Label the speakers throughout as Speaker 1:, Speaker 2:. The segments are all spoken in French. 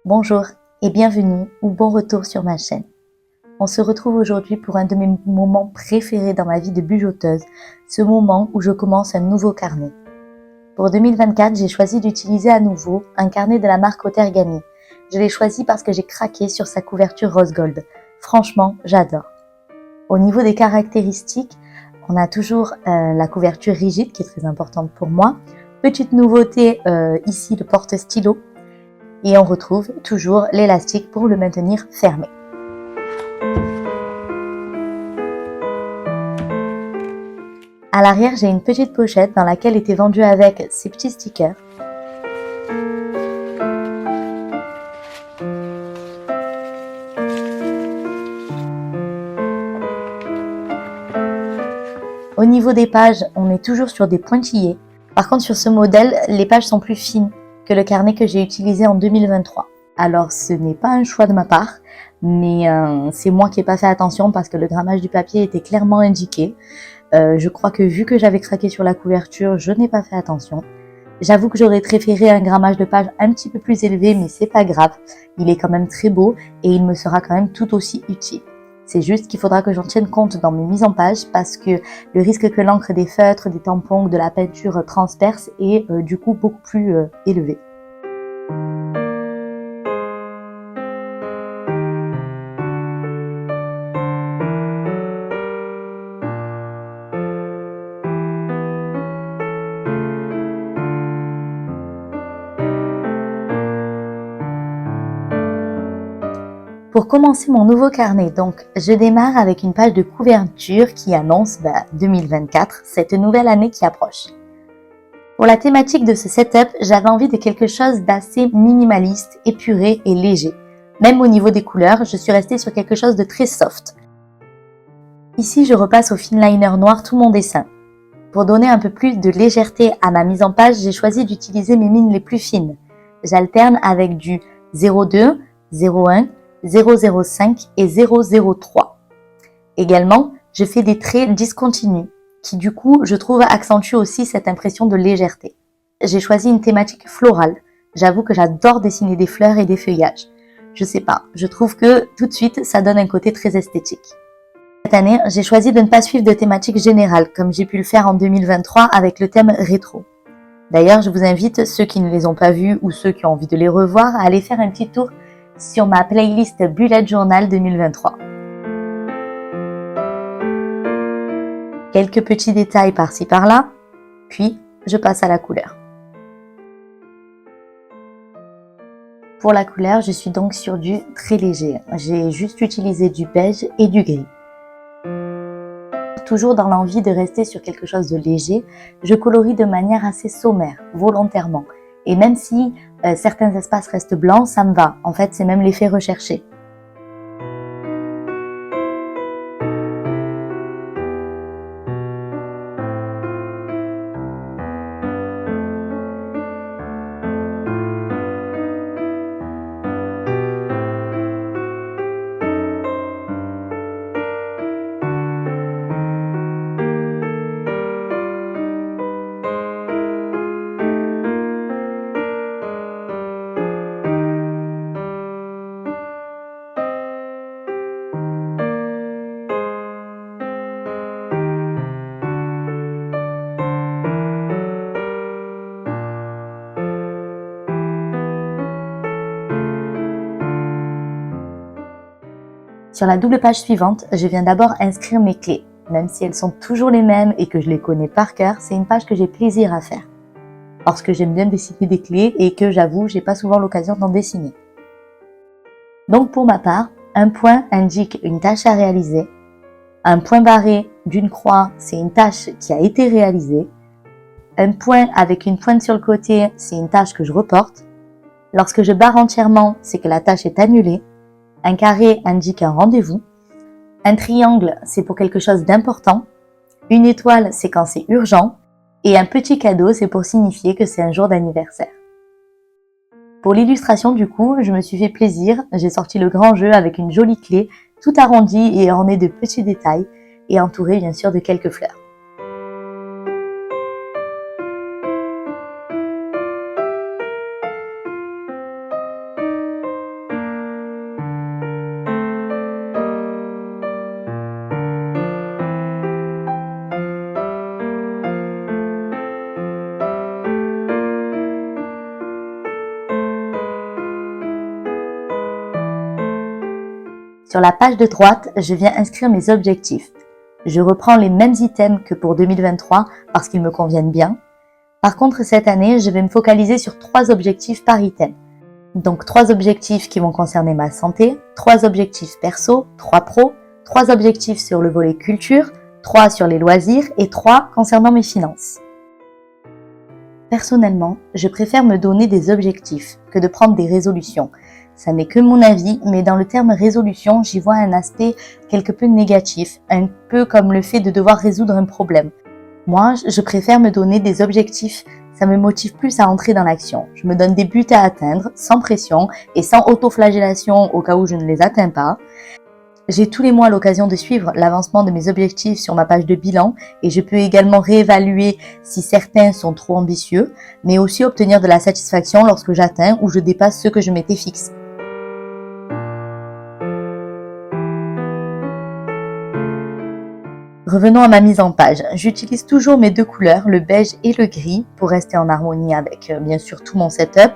Speaker 1: Bonjour et bienvenue ou bon retour sur ma chaîne. On se retrouve aujourd'hui pour un de mes moments préférés dans ma vie de bujoteuse, ce moment où je commence un nouveau carnet. Pour 2024, j'ai choisi d'utiliser à nouveau un carnet de la marque Otergani. Je l'ai choisi parce que j'ai craqué sur sa couverture rose gold. Franchement, j'adore. Au niveau des caractéristiques, on a toujours la couverture rigide qui est très importante pour moi. Petite nouveauté ici, le porte-stylo. Et on retrouve toujours l'élastique pour le maintenir fermé. À l'arrière, j'ai une petite pochette dans laquelle étaient vendus avec ces petits stickers. Au niveau des pages, on est toujours sur des pointillés. Par contre, sur ce modèle, les pages sont plus fines que le carnet que j'ai utilisé en 2023. Alors, ce n'est pas un choix de ma part, mais c'est moi qui n'ai pas fait attention parce que le grammage du papier était clairement indiqué. Je crois que vu que j'avais craqué sur la couverture, je n'ai pas fait attention. J'avoue que j'aurais préféré un grammage de page un petit peu plus élevé, mais c'est pas grave. Il est quand même très beau et il me sera quand même tout aussi utile. C'est juste qu'il faudra que j'en tienne compte dans mes mises en page parce que le risque que l'encre des feutres, des tampons, de la peinture transperce est du coup beaucoup plus élevé. Pour commencer mon nouveau carnet, donc, je démarre avec une page de couverture qui annonce 2024, cette nouvelle année qui approche. Pour la thématique de ce setup, j'avais envie de quelque chose d'assez minimaliste, épuré et léger. Même au niveau des couleurs, je suis restée sur quelque chose de très soft. Ici, je repasse au finliner noir tout mon dessin. Pour donner un peu plus de légèreté à ma mise en page, j'ai choisi d'utiliser mes mines les plus fines. J'alterne avec du 02, 01, 005 et 003. Également, je fais des traits discontinus qui du coup, je trouve, accentuent aussi cette impression de légèreté. J'ai choisi une thématique florale. J'avoue que j'adore dessiner des fleurs et des feuillages. Je sais pas, je trouve que tout de suite, ça donne un côté très esthétique. Cette année, j'ai choisi de ne pas suivre de thématique générale, comme j'ai pu le faire en 2023 avec le thème rétro. D'ailleurs, je vous invite, ceux qui ne les ont pas vus ou ceux qui ont envie de les revoir, à aller faire un petit tour sur ma playlist Bullet Journal 2023. Quelques petits détails par-ci par-là, puis je passe à la couleur. Pour la couleur, je suis donc sur du très léger. J'ai juste utilisé du beige et du gris. Toujours dans l'envie de rester sur quelque chose de léger, je colorie de manière assez sommaire, volontairement. Et même si certains espaces restent blancs, ça me va. En fait, c'est même l'effet recherché. Sur la double page suivante, je viens d'abord inscrire mes clés. Même si elles sont toujours les mêmes et que je les connais par cœur, c'est une page que j'ai plaisir à faire. Parce que j'aime bien dessiner des clés et que j'avoue, j'ai pas souvent l'occasion d'en dessiner. Donc pour ma part, un point indique une tâche à réaliser. Un point barré d'une croix, c'est une tâche qui a été réalisée. Un point avec une pointe sur le côté, c'est une tâche que je reporte. Lorsque je barre entièrement, c'est que la tâche est annulée. Un carré indique un rendez-vous. Un triangle, c'est pour quelque chose d'important. Une étoile, c'est quand c'est urgent. Et un petit cadeau, c'est pour signifier que c'est un jour d'anniversaire. Pour l'illustration, du coup, je me suis fait plaisir. J'ai sorti le grand jeu avec une jolie clé, tout arrondie et ornée de petits détails, et entourée bien sûr de quelques fleurs. Sur la page de droite, je viens inscrire mes objectifs. Je reprends les mêmes items que pour 2023 parce qu'ils me conviennent bien. Par contre, cette année, je vais me focaliser sur 3 objectifs par item. Donc 3 objectifs qui vont concerner ma santé, 3 objectifs perso, 3 pro, 3 objectifs sur le volet culture, 3 sur les loisirs et 3 concernant mes finances. Personnellement, je préfère me donner des objectifs que de prendre des résolutions. Ça n'est que mon avis, mais dans le terme résolution, j'y vois un aspect quelque peu négatif, un peu comme le fait de devoir résoudre un problème. Moi, je préfère me donner des objectifs, ça me motive plus à entrer dans l'action. Je me donne des buts à atteindre, sans pression et sans autoflagellation au cas où je ne les atteins pas. J'ai tous les mois l'occasion de suivre l'avancement de mes objectifs sur ma page de bilan et je peux également réévaluer si certains sont trop ambitieux, mais aussi obtenir de la satisfaction lorsque j'atteins ou je dépasse ceux que je m'étais fixés. Revenons à ma mise en page. J'utilise toujours mes 2 couleurs, le beige et le gris, pour rester en harmonie avec bien sûr tout mon setup.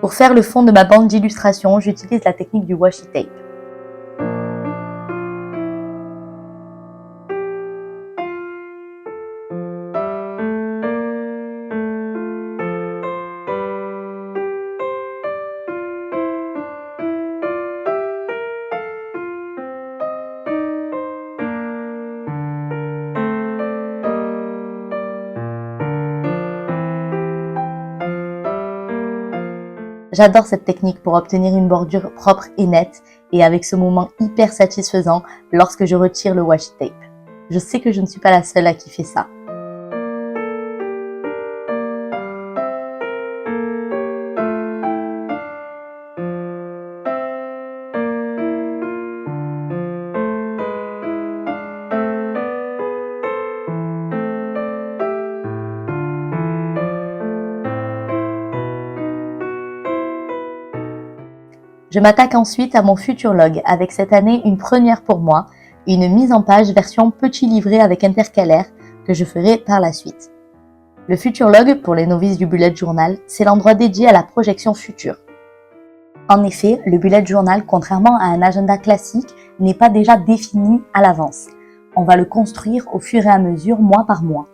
Speaker 1: Pour faire le fond de ma bande d'illustration, j'utilise la technique du washi tape. J'adore cette technique pour obtenir une bordure propre et nette et avec ce moment hyper satisfaisant lorsque je retire le washi tape. Je sais que je ne suis pas la seule à kiffer ça. Je m'attaque ensuite à mon futur log avec cette année une première pour moi, une mise en page version petit livret avec intercalaire que je ferai par la suite. Le futur log, pour les novices du bullet journal, c'est l'endroit dédié à la projection future. En effet, le bullet journal, contrairement à un agenda classique, n'est pas déjà défini à l'avance. On va le construire au fur et à mesure, mois par mois.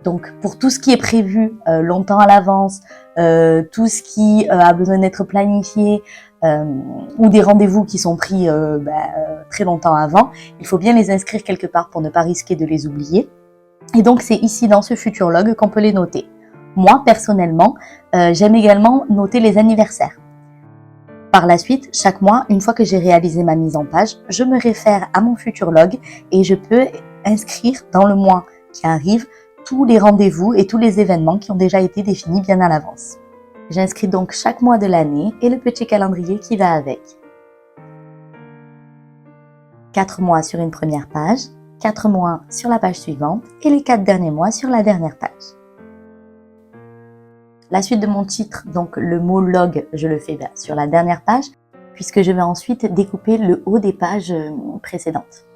Speaker 1: Donc pour tout ce qui est prévu longtemps à l'avance, tout ce qui a besoin d'être planifié ou des rendez-vous qui sont pris très longtemps avant, il faut bien les inscrire quelque part pour ne pas risquer de les oublier. Et donc c'est ici dans ce futur log qu'on peut les noter. Moi personnellement, j'aime également noter les anniversaires. Par la suite, chaque mois, une fois que j'ai réalisé ma mise en page, je me réfère à mon futur log et je peux inscrire dans le mois qui arrive tous les rendez-vous et tous les événements qui ont déjà été définis bien à l'avance. J'inscris donc chaque mois de l'année et le petit calendrier qui va avec. 4 mois sur une première page, 4 mois sur la page suivante et les 4 derniers mois sur la dernière page. La suite de mon titre, donc le mot log, je le fais sur la dernière page puisque je vais ensuite découper le haut des pages précédentes.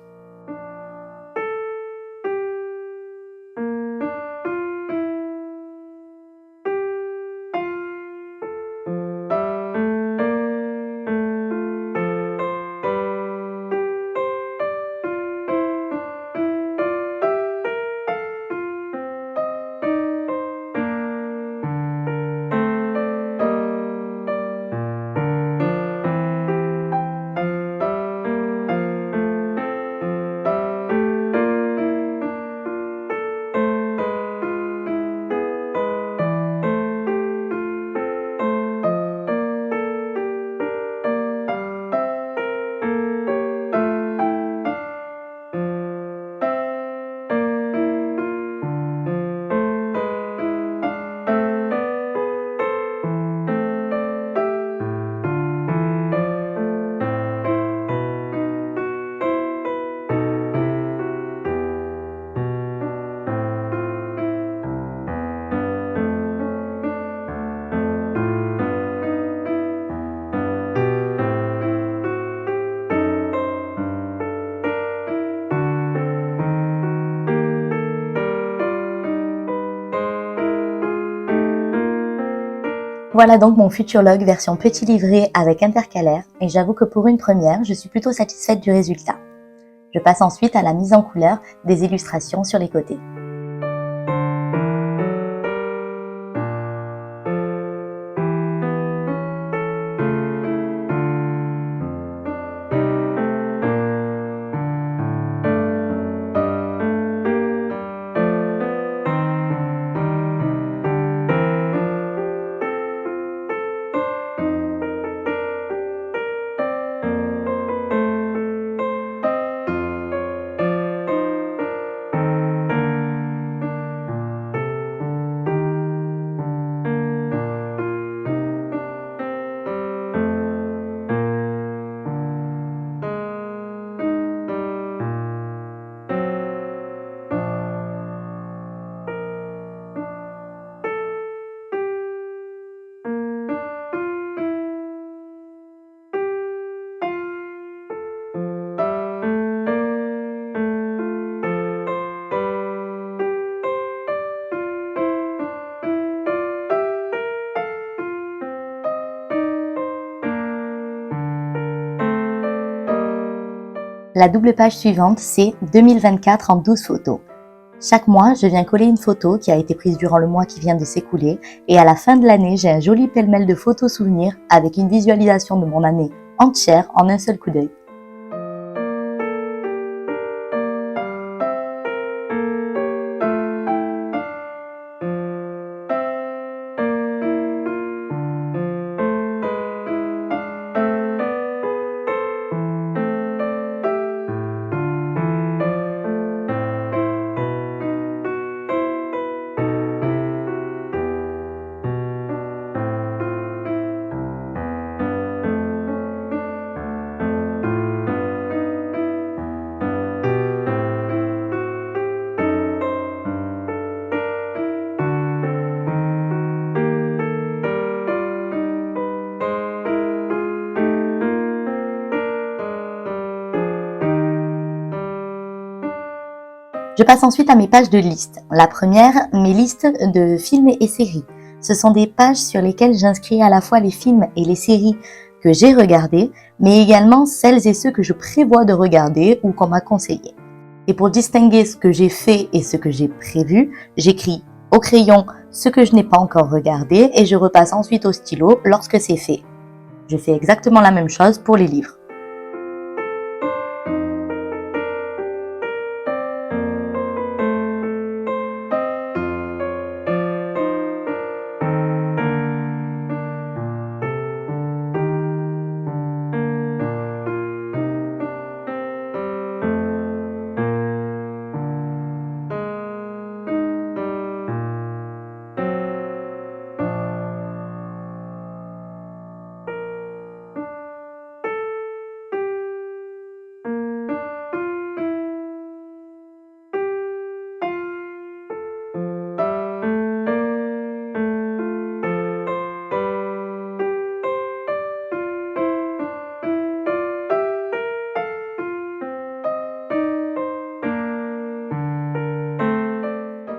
Speaker 1: Voilà donc mon futur log version petit livret avec intercalaire et j'avoue que pour une première, je suis plutôt satisfaite du résultat. Je passe ensuite à la mise en couleur des illustrations sur les côtés. La double page suivante, c'est 2024 en 12 photos. Chaque mois, je viens coller une photo qui a été prise durant le mois qui vient de s'écouler et à la fin de l'année, j'ai un joli pêle-mêle de photos souvenirs avec une visualisation de mon année entière en un seul coup d'œil. Je passe ensuite à mes pages de listes. La première, mes listes de films et séries. Ce sont des pages sur lesquelles j'inscris à la fois les films et les séries que j'ai regardés, mais également celles et ceux que je prévois de regarder ou qu'on m'a conseillé. Et pour distinguer ce que j'ai fait et ce que j'ai prévu, j'écris au crayon ce que je n'ai pas encore regardé et je repasse ensuite au stylo lorsque c'est fait. Je fais exactement la même chose pour les livres.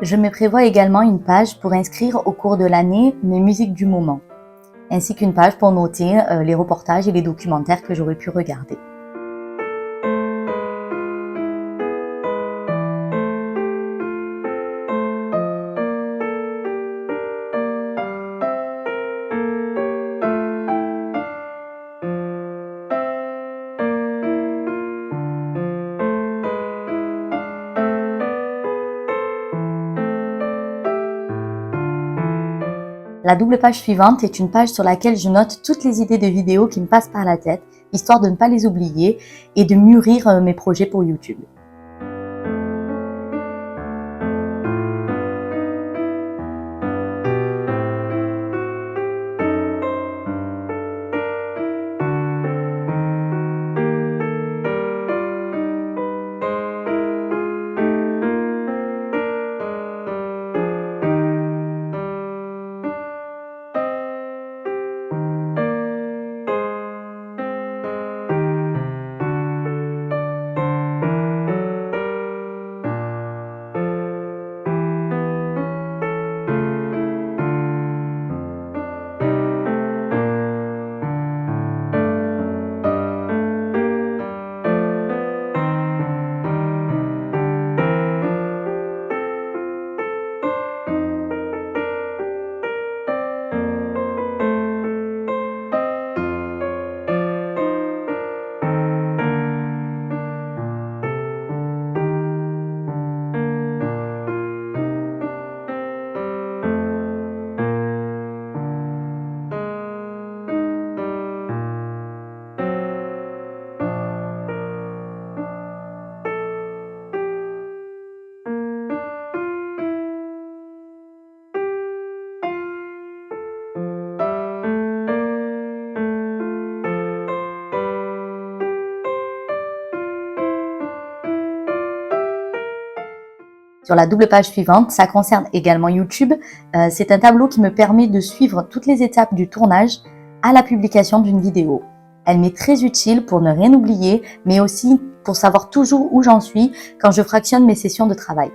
Speaker 1: Je me prévois également une page pour inscrire au cours de l'année mes musiques du moment, ainsi qu'une page pour noter les reportages et les documentaires que j'aurais pu regarder. La double page suivante est une page sur laquelle je note toutes les idées de vidéos qui me passent par la tête, histoire de ne pas les oublier et de mûrir mes projets pour YouTube. Sur la double page suivante, ça concerne également YouTube. C'est un tableau qui me permet de suivre toutes les étapes du tournage à la publication d'une vidéo. Elle m'est très utile pour ne rien oublier, mais aussi pour savoir toujours où j'en suis quand je fractionne mes sessions de travail.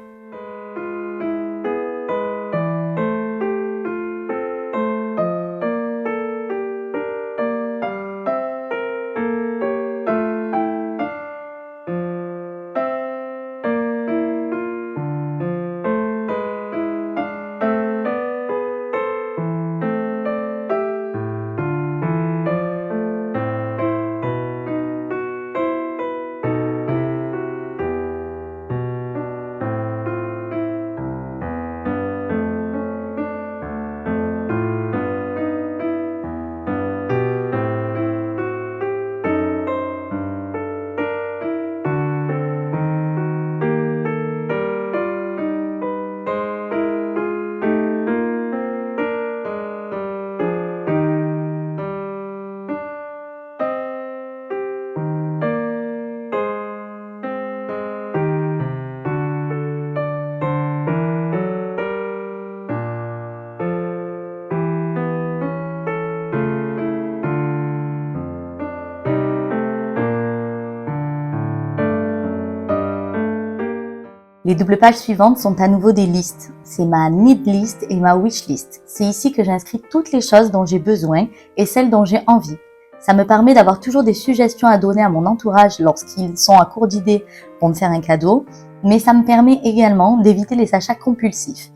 Speaker 1: Les doubles pages suivantes sont à nouveau des listes. C'est ma need list et ma wish list. C'est ici que j'inscris toutes les choses dont j'ai besoin et celles dont j'ai envie. Ça me permet d'avoir toujours des suggestions à donner à mon entourage lorsqu'ils sont à court d'idées pour me faire un cadeau, mais ça me permet également d'éviter les achats compulsifs.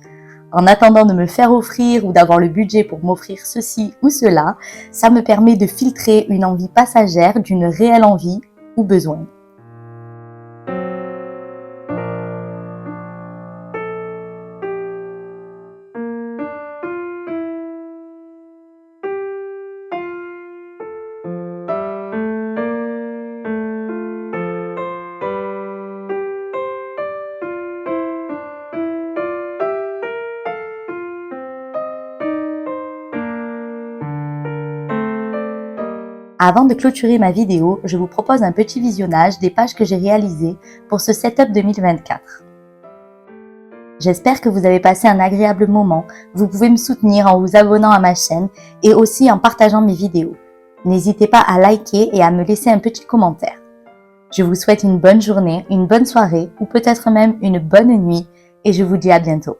Speaker 1: En attendant de me faire offrir ou d'avoir le budget pour m'offrir ceci ou cela, ça me permet de filtrer une envie passagère d'une réelle envie ou besoin. Avant de clôturer ma vidéo, je vous propose un petit visionnage des pages que j'ai réalisées pour ce Setup 2024. J'espère que vous avez passé un agréable moment. Vous pouvez me soutenir en vous abonnant à ma chaîne et aussi en partageant mes vidéos. N'hésitez pas à liker et à me laisser un petit commentaire. Je vous souhaite une bonne journée, une bonne soirée ou peut-être même une bonne nuit et je vous dis à bientôt.